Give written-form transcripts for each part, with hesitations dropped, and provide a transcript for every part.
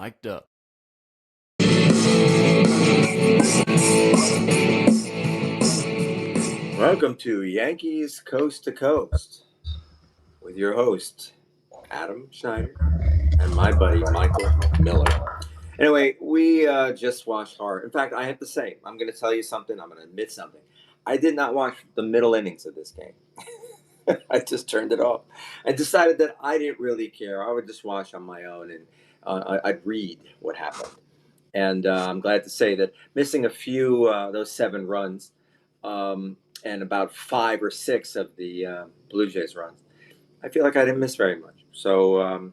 Mic'd up. Welcome to Yankees Coast to Coast with your host, Adam Schneider, and my buddy, Michael Miller. Anyway, we just watched in fact, I have to say, I'm going to tell you something. I'm going to admit something. I did not watch the middle innings of this game. I just turned it off. I decided that I didn't really care. I would just watch on my own, and I'd read what happened. And I'm glad to say that missing a few those 7 runs and about 5 or 6 of the Blue Jays runs, I feel like I didn't miss very much. So,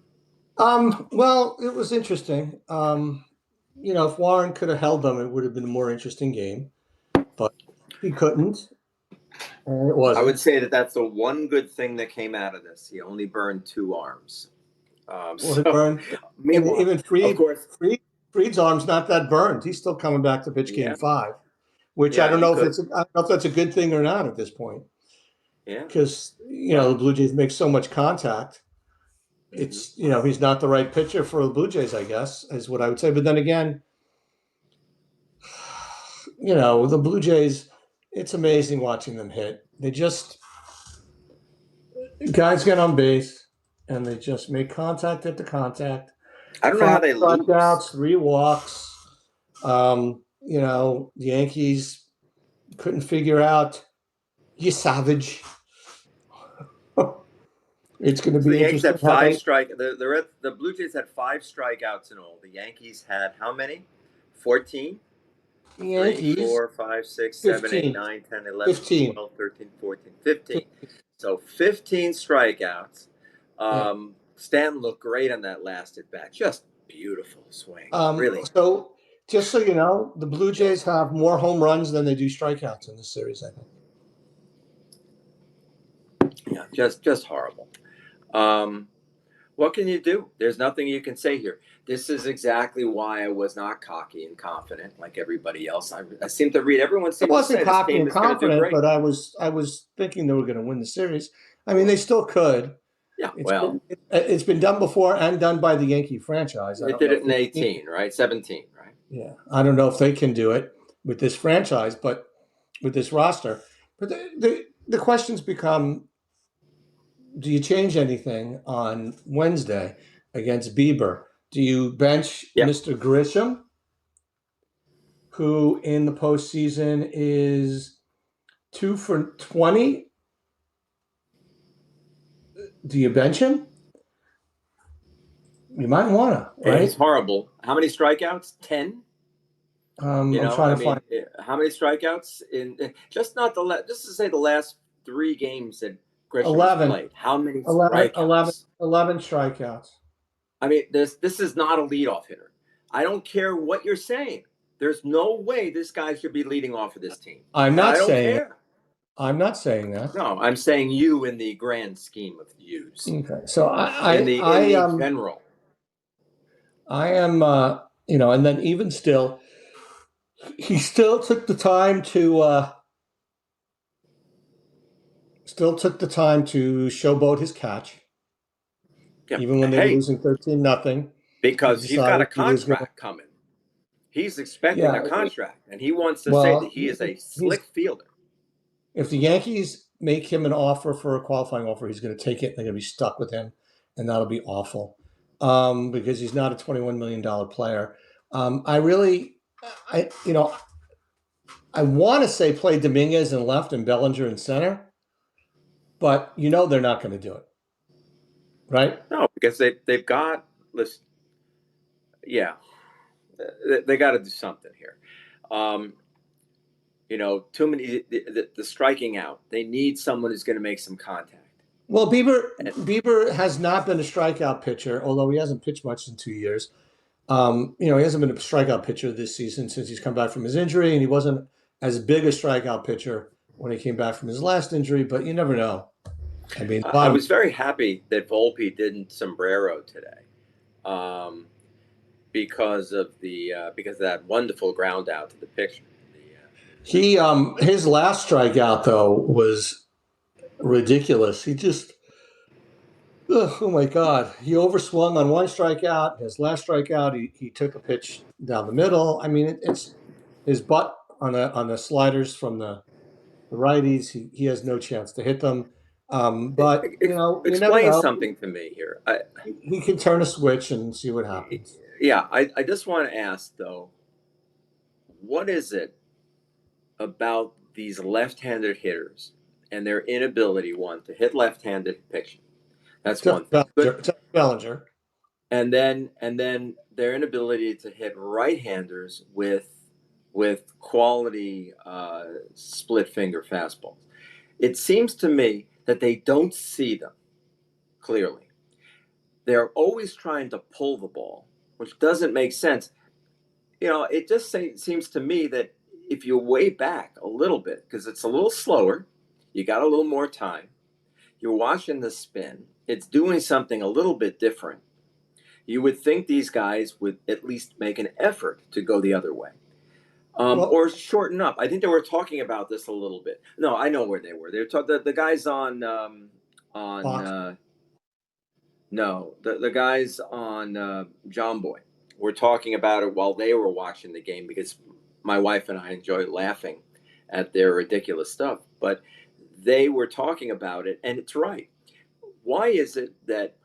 well, it was interesting. If Warren could have held them, it would have been a more interesting game, but he couldn't, and it wasn't. I would say that that's the one good thing that came out of this. He only burned 2 arms. He burned. Even of course, Fried's arm's not that burned. He's still coming back to pitch Game 5, which I don't know if that's a good thing or not at this point. Yeah, because the Blue Jays make so much contact. It's he's not the right pitcher for the Blue Jays, I guess, is what I would say. But then again, the Blue Jays, it's amazing watching them hit. They just guys get on base and they just make contact at the contact. I don't know how they lose. Strikeouts, 3 walks. The Yankees couldn't figure out you savage. It's going to be the Yankees interesting. had 5 strike. The Blue Jays had 5 strikeouts in all. The Yankees had how many? 14. The Yankees 3, 4, 5, 6, 7, 8, 9, 10, 11, 15. 12, 13, 14, 15. So 15 strikeouts. Stan looked great on that last at bat. Just beautiful swing. Really. So just so you know, the Blue Jays have more home runs than they do strikeouts in this series, I think. Yeah, just horrible. What can you do? There's nothing you can say here. This is exactly why I was not cocky and confident like everybody else. I seem to read everyone seems to say wasn't cocky and confident, but I was thinking they were going to win the series. I mean, they still could. Yeah, it's been done before and done by the Yankee franchise. They did it in 18, right? 17, right? Yeah, I don't know if they can do it with this franchise, but with this roster. But the questions become: do you change anything on Wednesday against Bieber? Do you bench Mr. Grisham, who in the postseason is 2 for 20? Do you bench him? You might want to, right? It's horrible. How many strikeouts? 10? I'm trying to find how many strikeouts in just to say the last 3 games that Grisham played. How many strikeouts? 11 strikeouts. I mean, this is not a leadoff hitter. I don't care what you're saying. There's no way this guy should be leading off of this team. I'm not saying care. I'm not saying that. No, I'm saying you in the grand scheme of use. Okay, so in the general. I am, and then even still, he still took the time to showboat his catch, even when they were losing 13-0. Because he's got a contract coming. He's expecting a contract, and he wants to say that he is a slick fielder. If the Yankees make him an offer for a qualifying offer, he's going to take it, and they're going to be stuck with him, and that'll be awful because he's not a $21 million player. I want to say play Dominguez in left and Bellinger in center, but they're not going to do it, right? No, because they've got this. Yeah, they got to do something here. Too many the striking out. They need someone who's going to make some contact. Well, Bieber has not been a strikeout pitcher, although he hasn't pitched much in 2 years. He hasn't been a strikeout pitcher this season since he's come back from his injury, and he wasn't as big a strikeout pitcher when he came back from his last injury. But you never know. I mean, I was very happy that Volpe didn't sombrero today, because of that wonderful ground out to the pitcher. His last strikeout though was ridiculous. Ugh, oh my God. He overswung on one strikeout. His last strikeout, he took a pitch down the middle. I mean, it's his butt on the sliders from the righties. He has no chance to hit them. But you never Explain know. something to me here. He can turn a switch and see what happens. Yeah, I just want to ask though, what is it about these left-handed hitters and their inability, one, to hit left-handed pitching? That's one Except thing. Good. Except Bellinger. And then their inability to hit right-handers with quality split finger fastballs. It seems to me that they don't see them clearly. They're always trying to pull the ball, which doesn't make sense. It just seems to me that if you weigh back a little bit, because it's a little slower, you got a little more time, you're watching the spin, it's doing something a little bit different. You would think these guys would at least make an effort to go the other way. Well, Or shorten up. I think they were talking about this a little bit. No, I know where they were. They were the guys on Fox. no, the guys on John Boy were talking about it while they were watching the game because my wife and I enjoy laughing at their ridiculous stuff. But they were talking about it, and it's right. Why is it that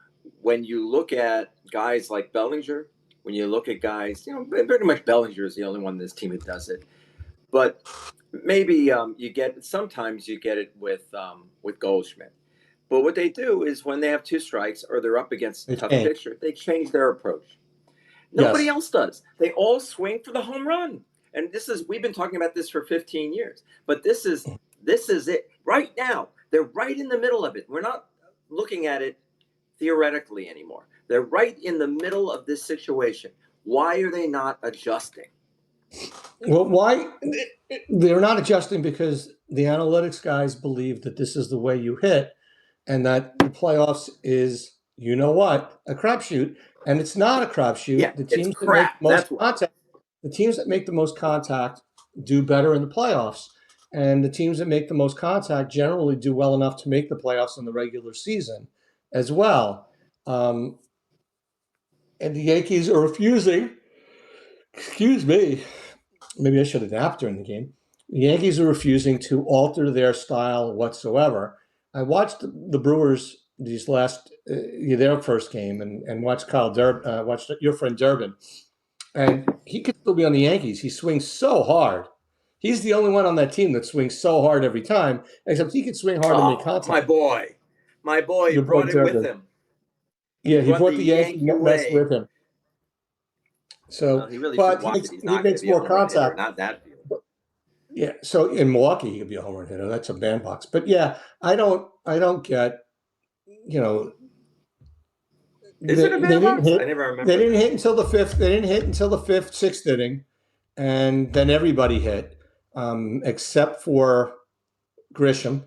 when you look at guys like Bellinger, when you look at guys, pretty much Bellinger is the only one in this team who does it, but maybe sometimes you get it with Goldschmidt. But what they do is when they have two strikes or they're up against a They tough changed. pitcher, they change their approach. Nobody Yes. else does. They all swing for the home run. And we've been talking about this for 15 years. But this is it. Right now, they're right in the middle of it. We're not looking at it theoretically anymore. They're right in the middle of this situation. Why are they not adjusting? Well, why they're not adjusting because the analytics guys believe that this is the way you hit, and that the playoffs is, a crapshoot, and it's not a Yeah, crapshoot. The it's teams that make crap. the most That's why. contact, the teams that make the most contact do better in the playoffs, and the teams that make the most contact generally do well enough to make the playoffs in the regular season as well. Um, and the Yankees are refusing. Excuse me. Maybe I should have napped during the game. The Yankees are refusing to alter their style whatsoever. I watched the Brewers these last their first game and watched watched your friend Durbin, and he could still be on the Yankees. He swings so hard. He's the only one on that team that swings so hard every time, except he could swing hard and make Oh, contact. my boy, he Your boy brought it with Durbin. him. He Yeah, he brought the brought the Yankee Yankee mess way. with him. Well, So, he really should but watch it. He's he not going to makes be a more home run hitter, contact. not that field. Yeah, so in Milwaukee, he could be a home run hitter. That's a bandbox. But yeah, I don't get, you know, Is it a they didn't bandbox? I hit, never they remember didn't that. hit until the fifth. They didn't hit until the fifth, sixth inning, and then everybody hit, except for Grisham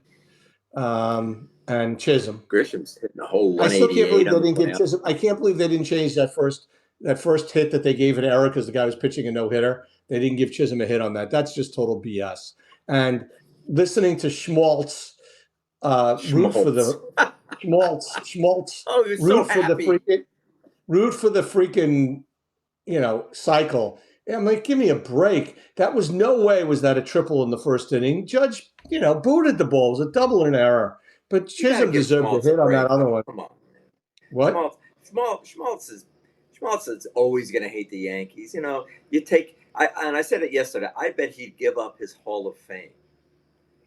and Chisholm. Grisham's hitting a whole I still can't 188 believe they on the didn't give playoff. Chisholm. I can't believe they didn't change that first hit that they gave an error because the guy was pitching a no hitter. They didn't give Chisholm a hit on that. That's just total BS. And listening to Schmaltz root for Schmaltz. the Schmaltz Oh, he was so root for the happy. freaking cycle. I'm like, give me a break. That was no way was that a triple in the first inning. Judge, booted the ball. It was a double and error. But You got to Chisholm give deserved a Schmaltz a hit on that break, other though. one. Come on, man. What? Schmaltz is always going to hate the Yankees. I said it yesterday. I bet he'd give up his Hall of Fame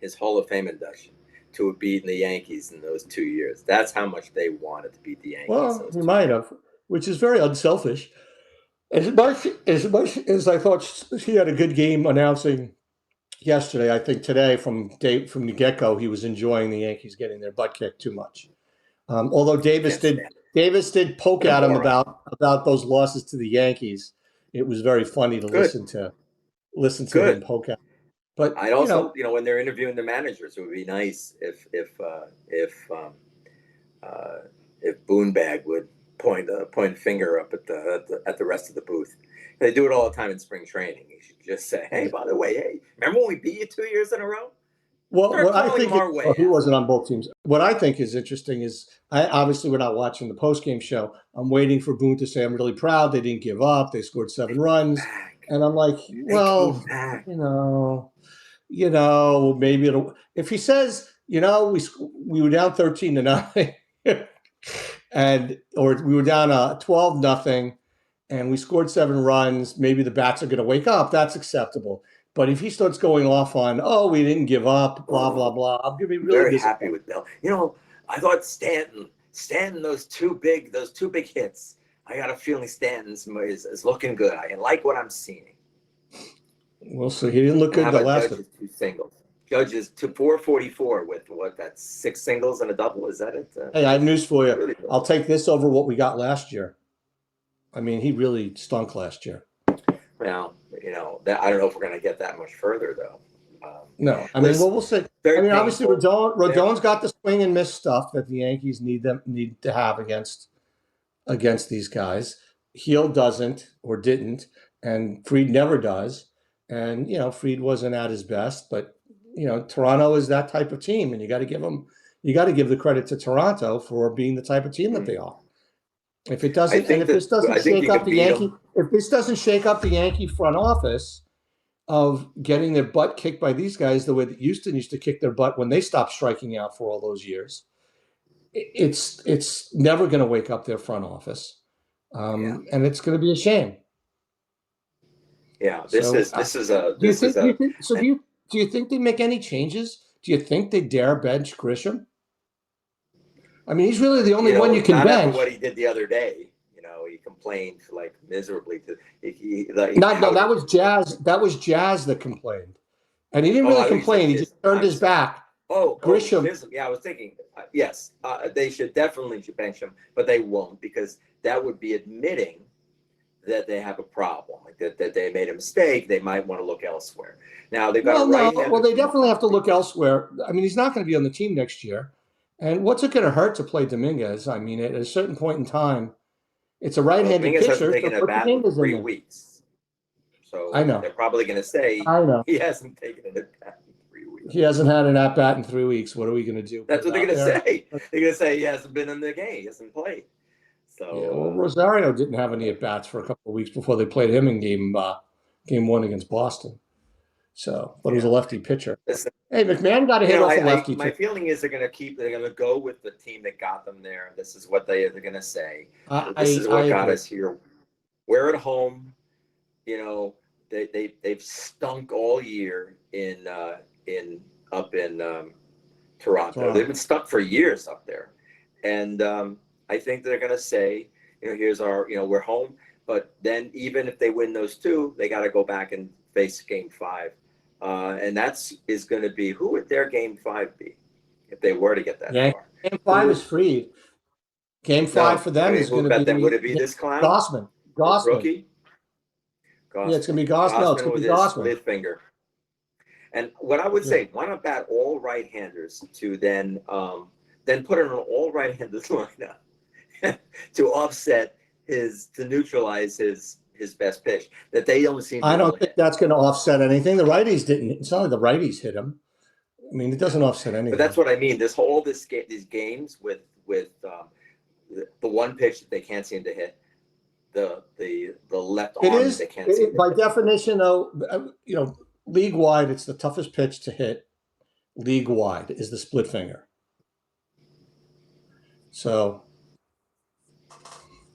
induction to have beaten the Yankees in those 2 years. That's how much they wanted to beat the Yankees Well, those he two might years. have, which is very unselfish. As I thought he had a good game announcing yesterday, I think today from the get go he was enjoying the Yankees getting their butt kicked too much. Although Davis Can't did stand it. Davis did poke What a at him moron. about those losses to the Yankees. It was very funny to Good, listen to him good. poke at. But I'd also, when they're interviewing the managers, it would be nice uh, if Boonbag would point finger up at the rest of the booth. They do it all the time in spring training. You should just say, "Hey, by the way, hey, remember when we beat you 2 years in a row?" Well, Start what I calling think him is, our well, way, he Adam. wasn't on both teams. What I think is interesting is, I obviously we're not watching the post game show. I'm waiting for Boone to say, "I'm really proud. They didn't give up. They scored 7 runs," Back. and I'm like, They came "Well, back. maybe it'll." If he says, we were down 13-0, and or we were down 12-0, and we scored 7 runs, maybe the bats are going to wake up. That's acceptable. But if he starts going off on, "Oh, we didn't give up, blah blah Oh, blah," I'm going to be I'm really very happy disappointed. with Bill. I thought Stanton, those two big hits. I got a feeling Stanton's is looking good. I like what I'm seeing. We'll see. He didn't look And how good the about last one. Judge's 2 singles? Judge's to 444 with what? That's 6 singles and a double. Is that it? Hey, I have news for you. Really good. I'll take this over what we got last year. I mean, he really stunk last year. Well, that I don't know if we're going to get that much further though. No, I mean, well, Listen, we'll see. I very mean, obviously, painful. Rodon's got the swing and miss stuff that the Yankees need to have against these guys. Heel doesn't or didn't, and Fried never does. And Fried wasn't at his best, but Toronto is that type of team, and you got to give the credit to Toronto for being the type of team that they are. If it I doesn't, and think if this that doesn't I think shake you up could the beat Yankee, them. if this doesn't shake up the Yankee front office of getting their butt kicked by these guys the way that Houston used to kick their butt when they stopped striking out for all those years, it's never going to wake up their front office, Yeah, and it's going to be a shame. yeah. This So, is this is a do you this is think? Do you a. think? So, And, do you think they make any changes? Do you think they dare bench Grisham? I mean, he's really the only one you can not after bench. what he did the other day. He complained like miserably to he Not No, that pouted. was Jazz. That was Jazz that complained, and he didn't Oh, really I thought you said complain. He just Chisholm. turned I his was saying, back. oh, Grisham. Chisholm. Yeah, I was thinking, yes, they should definitely bench him, but they won't because that would be admitting that they have a problem, like that they made a mistake. They might want to look elsewhere. Now they've got a Well, no. Well, right-hander they team. definitely have to look elsewhere. I mean, he's not going to be on the team next year. And what's it going to hurt to play Dominguez? I mean, at a certain point in time, it's a Well, right-handed Dominguez hasn't pitcher, so taken a put bat in Dominguez in three there. weeks, I so know. they're probably going to say I know. he hasn't taken a bat in 3 weeks. He hasn't had an at bat in 3 weeks. What are we going to do? That's Put what him they're out going to there? say. They're going to say he hasn't been in the game. He hasn't played. Yeah. Well, So Rosario didn't have any at bats for a couple of weeks before they played him in game one against Boston. So, but it was a yeah. lefty pitcher. Listen, Hey, McMahon got a hit off a I lefty my too. feeling is they're going to go with the team that got them there. This is what they're going to say. This is I what got agree. us here. We're at home. They've stunk all year in up in Toronto. They've been stuck for years up there, and I think they're going to say, here's our, we're home. But then even if they win those two, they got to go back and face Game 5, and is going to be, who would their Game 5 be if they were to get that Yeah. far? Game Who 5 would? is Fried. Game 5 No, for I them mean, is who going would to bet that? Would be it be this clown, Gossman. this Gossman. rookie? Yeah, it's going Gossman. to be Goss. No, it's Gossman going to with be his Gossman. split finger. And what I would Yeah. say, why not bat all right-handers to then put in an all right-handers lineup to offset to neutralize his best pitch that they don't seem to I be able don't to think hit. that's going to offset anything. The righties didn't. It's not like the righties hit him. I mean, it doesn't offset But that's anything. what I mean. These games with the one pitch that they can't seem to hit, the left It arm that is, they can't seem to by hit. definition, though, league wide, it's the toughest pitch to hit league wide is the split finger. So,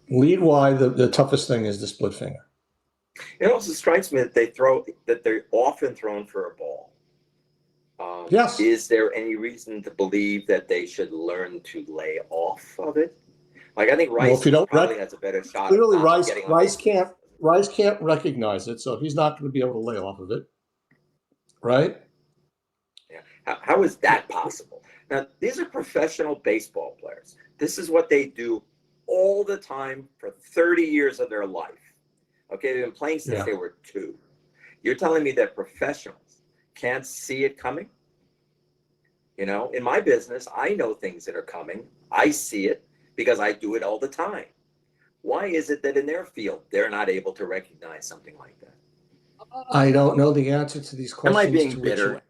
league wide, the toughest thing is the split finger. It also strikes me that they're often thrown for a ball. Yes. Is there any reason to believe that they should learn to lay off of it? Like, I think Rice Well, if you don't probably has a better shot clearly of getting on base. Rice can't recognize it, so he's not going to be able to lay off of it, right? Yeah. How is that possible? Now, these are professional baseball players. This is what they do all the time for 30 years of their life. Okay, they've been playing since they were 2. You're telling me that professionals can't see it coming? In my business, I know things that are coming. I see it because I do it all the time. Why is it that in their field, they're not able to recognize something like that? I don't know the answer to these questions. Am I being bitter?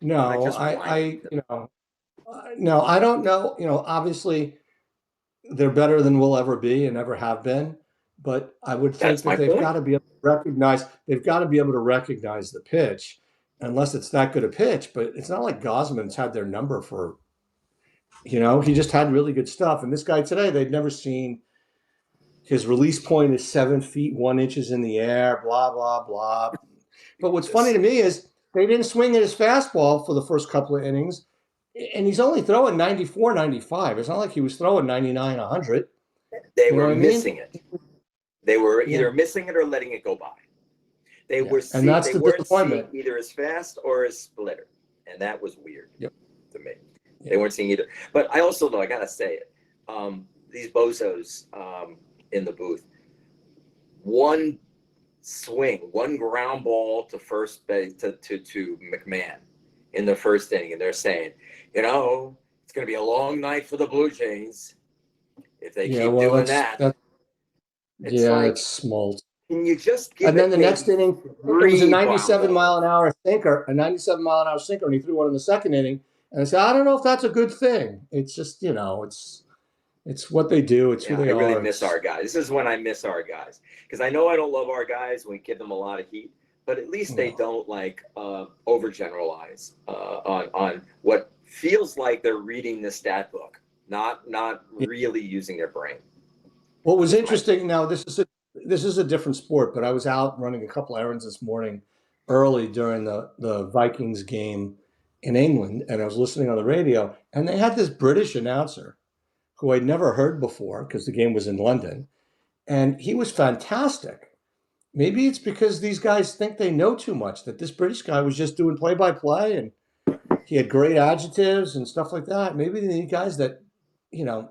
No, just whining. no, I don't know. Obviously they're better than we'll ever be and ever have been. But I would think That's that my point. they've got to be able to recognize the pitch, unless it's that good a pitch. But it's not like Gosman's had their number for, he just had really good stuff. And this guy today, they'd never seen. His release point is 7 feet 1 inches in the air, blah, blah, blah. But what's funny Just to me is they didn't swing at his fastball for the first couple of innings. And he's only throwing 94, 95. It's not like he was throwing 99, 100. they You know were what I mean? missing it. They were Yeah. either missing it or letting it go by. Yeah. And that's They the weren't seeing disappointment. either his fast or his splitter, and that was weird Yep. to me. Yeah. They weren't seeing either. But I also know I gotta say it. These bozos in the booth, one swing, one ground ball to first base to McMahon in the first inning, and they're saying, it's going to be a long night for the Blue Jays if they Yeah. keep Well, doing that. It's it's like, small. can you just give And then it the next maybe inning, it was a three ground 97 mile balls? an hour sinker, and he threw one in the second inning. And I said, I don't know if that's a good thing. It's just, it's what they do. It's who Yeah, I they really are. miss our guys. This is when I miss our guys, because I know I don't love our guys. We give them a lot of heat, but at least they No. don't overgeneralize on what feels like they're reading the stat book, not really using their brain. What was Just my interesting now, this is a different sport, but I was out running a couple errands this morning early during the Vikings game in England, and I was listening on the radio, and they had this British announcer who I'd never heard before because the game was in London, and he was fantastic. Maybe it's because these guys think they know too much, that this British guy was just doing play by play and he had great adjectives and stuff like that. Maybe they need guys that, you know,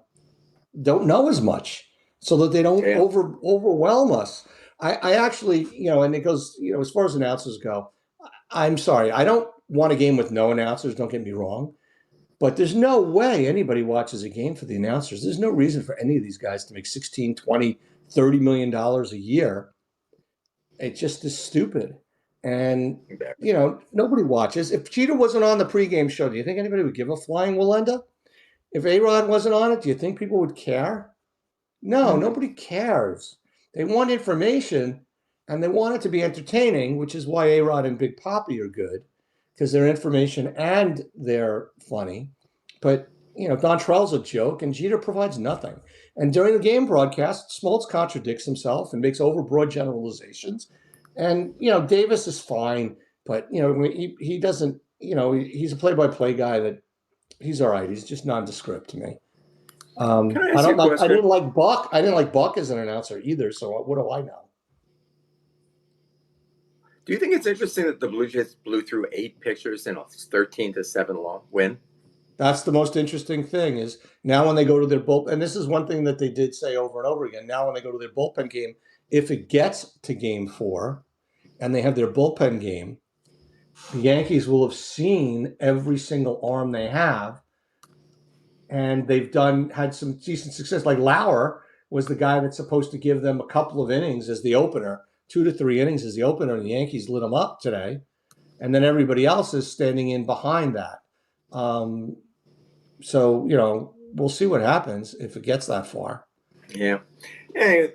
don't know as much so that they don't yeah. overwhelm us. I actually, and it goes, as far as announcers go, I'm sorry. I don't want a game with no announcers. Don't get me wrong. But there's no way anybody watches a game for the announcers. There's no reason for any of these guys to make 16, 20, $30 million a year. It just is stupid. And, nobody watches. If Cheetah wasn't on the pregame show, do you think anybody would give a flying Walenda? If A-Rod wasn't on it, do you think people would care? No, Mm-hmm. nobody cares. They want information and they want it to be entertaining, which is why A-Rod and Big Poppy are good because they're information and they're funny. But, Dontrell's a joke and Jeter provides nothing. And during the game broadcast, Smoltz contradicts himself and makes overbroad generalizations. And, Davis is fine, but, he doesn't, he's a play-by-play guy that he's all right. He's just nondescript to me. Can I ask you a I question? didn't like Buck. I didn't like Buck as an announcer either. So what do I know? Do you think it's interesting that the Blue Jays blew through 8 pitchers in a 13-7 long win? That's the most interesting thing is now when they go to their bullpen, and this is one thing that they did say over and over again. Now when they go to their bullpen game, if it gets to game 4 and they have their bullpen game, the Yankees will have seen every single arm they have, and they've had some decent success. Like Lauer was the guy that's supposed to give them a couple of innings as the opener, 2 to 3 innings as the opener, and the Yankees lit him up today. And then everybody else is standing in behind that. So, we'll see what happens if it gets that far. Yeah.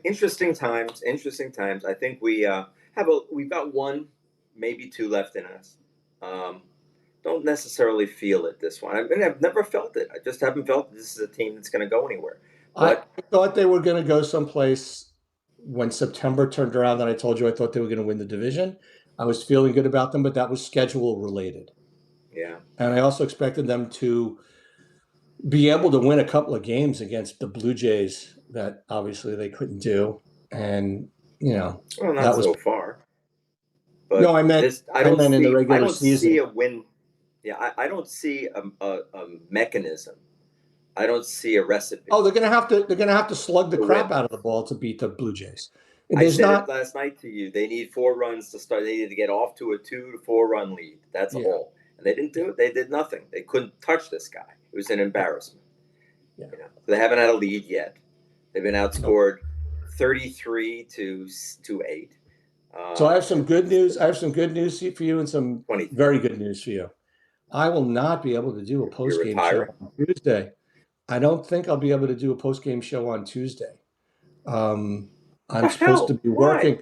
Interesting times. Interesting times. I think we've got 1, maybe 2 left in us. Don't necessarily feel it this one. I mean, I've never felt it. I just haven't felt this is a team that's going to go anywhere. I But thought they were going to go someplace when September turned around. That I told you I thought they were going to win the division. I was feeling good about them, but that was schedule related. yeah, And I also expected them to be able to win a couple of games against the Blue Jays that obviously they couldn't do. And, well, not that was so far. no, But this, I meant in the I regular don't see season. a win. Yeah, I don't see a mechanism. I don't see a recipe. Oh, they're gonna have to slug the To crap win. out of the ball to beat the Blue Jays. I There's said it not last night to you. They need 4 runs to start. They need to get off to a 2 to 4 run lead. That's Yeah. all. And they didn't do it. They did nothing. They couldn't touch this guy. It was an embarrassment. Yeah. They haven't had a lead yet. They've been Nope. outscored 33 to 8. So I have some good news. I have some good news for you and some 23. very good news for you. I will not be able to do a You're post-game show retiring? on Tuesday. I don't think I'll be able to do a post-game show on Tuesday. Um, The I'm supposed to hell? be Why? working.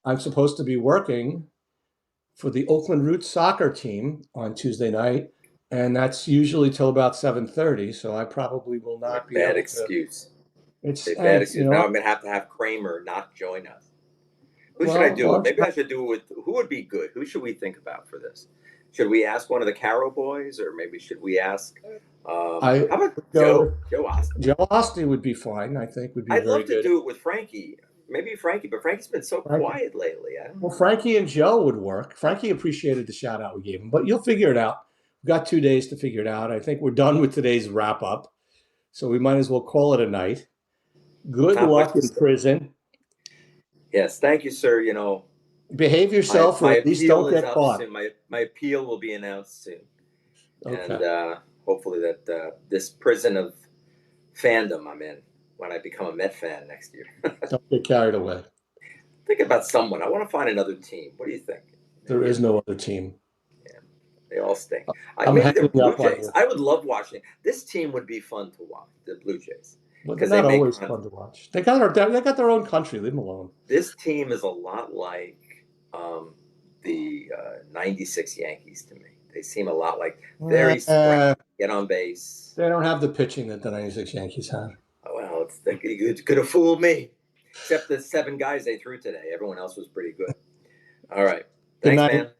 I'm supposed to be working for the Oakland Roots soccer team on Tuesday night, and that's usually till about 7:30. So I probably will What a not be bad able to. excuse. It's A bad hey, you excuse. know Now I'm what? going to have Kramer not join us. Who should I Well, do why it? don't Maybe you I should do it with who would be good? Who should we think about for this? Should we ask one of the Carroll boys, or maybe should we ask? I How about would go Joe? with Joe Austin. Joe Austin would be fine. I think would be I'd very love to good. do it with Frankie. Maybe Frankie, but Frankie's been so Frankie. quiet lately. I don't Well, know. Frankie and Joe would work. Frankie appreciated the shout out we gave him, but you'll figure it out. We've got 2 days to figure it out. I think we're done with today's wrap up, so we might as well call it a night. Good Not much luck to in say. prison. Yes, thank you, sir. Behave My yourself, or my at least appeal don't is get up caught. soon. My appeal will be announced soon, and Okay. hopefully that this prison of fandom I'm in when I become a Met fan next year. Don't get carried away. Think about someone. I want to find another team. What do you think? There Maybe is no other team. yeah, they all stink. I'm Maybe they're hanging Blue up on Jays. you. I would love watching. This team would be fun to watch. The Blue Jays Well, they're because they not make always fun to watch. They got their own country. Leave them alone. this team is a lot like the '96 Yankees to me. They seem a lot like very scrappy, Eh, get on base. they don't have the pitching that the '96 Yankees had. Oh, well, it could have fooled me, except the 7 guys they threw today. Everyone else was pretty good. All right, Good thanks, night. man.